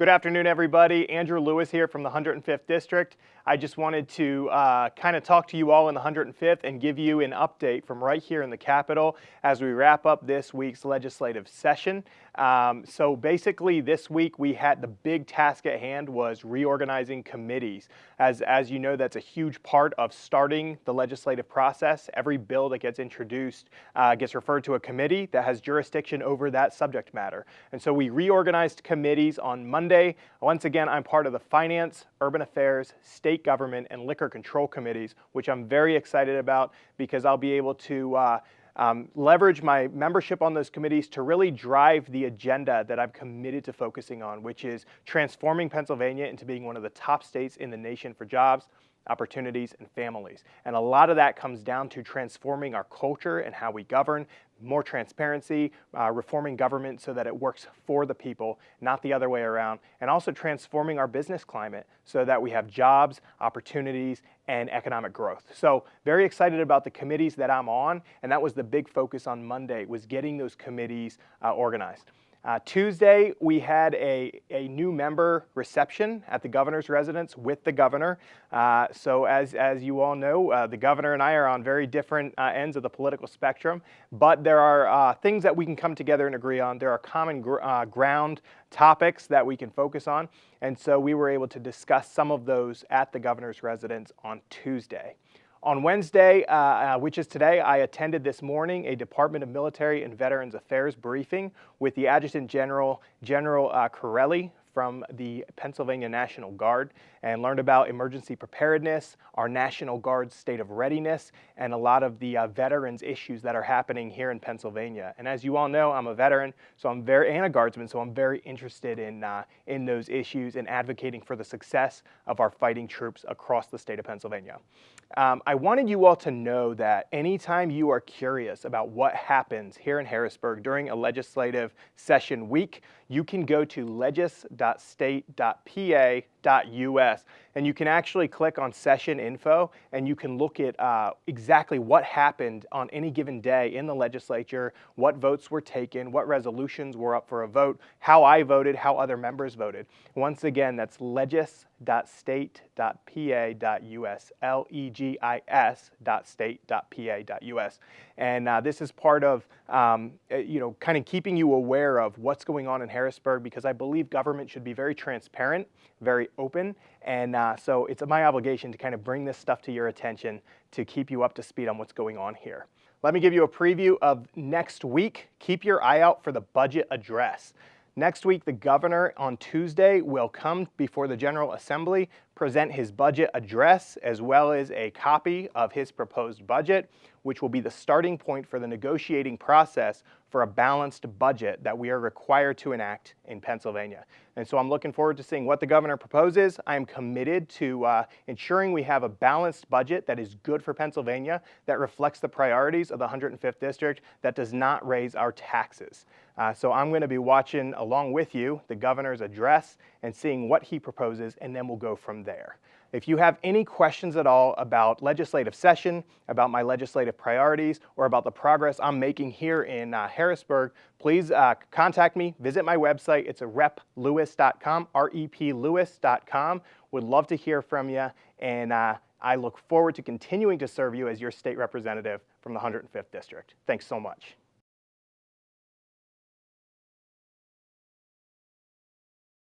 Good afternoon, everybody. Andrew Lewis here from the 105th District. I just wanted to kind of talk to you all in the 105th and give you an update from right here in the Capitol as we wrap up this week's legislative session. So basically this week we had the big task at hand was reorganizing committees. As you know, that's a huge part of starting the legislative process. Every bill that gets introduced gets referred to a committee that has jurisdiction over that subject matter. And so we reorganized committees on Monday. Once again, I'm part of the Finance, Urban Affairs, State Government, and Liquor Control Committees, which I'm very excited about because I'll be able to leverage my membership on those committees to really drive the agenda that I'm committed to focusing on, which is transforming Pennsylvania into being one of the top states in the nation for jobs, opportunities, and families. And a lot of that comes down to transforming our culture and how we govern, more transparency, reforming government so that it works for the people, not the other way around, and also transforming our business climate so that we have jobs, opportunities, and economic growth. So very excited about the committees that I'm on, and that was the big focus on Monday, was getting those committees organized. Tuesday, we had a new member reception at the governor's residence with the governor. So as you all know, the governor and I are on very different ends of the political spectrum, but there are things that we can come together and agree on. There are common ground topics that we can focus on, and so we were able to discuss some of those at the governor's residence on Tuesday. On Wednesday, which is today, I attended this morning a Department of Military and Veterans Affairs briefing with the Adjutant General, Corelli from the Pennsylvania National Guard, and learned about emergency preparedness, our National Guard's state of readiness, and a lot of the veterans issues that are happening here in Pennsylvania. And as you all know, I'm a veteran, and a guardsman, so I'm very interested in those issues and advocating for the success of our fighting troops across the state of Pennsylvania. I wanted you all to know that anytime you are curious about what happens here in Harrisburg during a legislative session week, you can go to legis.state.pa.us and you can actually click on session info and you can look at exactly what happened on any given day in the legislature, what votes were taken, what resolutions were up for a vote, how I voted, how other members voted. Once again, that's legis.state.pa.us, legis.state.pa.us. And this is part of, kind of keeping you aware of what's going on in Harrisburg, because I believe government should be very transparent, very open, and so it's my obligation to kind of bring this stuff to your attention to keep you up to speed on what's going on here. Let me give you a preview of next week. Keep your eye out for the budget address. Next week, the governor on Tuesday will come before the General Assembly, present his budget address, as well as a copy of his proposed budget, which will be the starting point for the negotiating process for a balanced budget that we are required to enact in Pennsylvania. And so I'm looking forward to seeing what the governor proposes. I am committed to ensuring we have a balanced budget that is good for Pennsylvania, that reflects the priorities of the 105th District, that does not raise our taxes. So I'm going to be watching along with you the governor's address and seeing what he proposes, and then we'll go from there. If you have any questions at all about legislative session, about my legislative priorities, or about the progress I'm making here in Harrisburg, please contact me, visit my website. It's replewis.com, replewis.com. Would love to hear from you, and I look forward to continuing to serve you as your state representative from the 105th District. Thanks so much.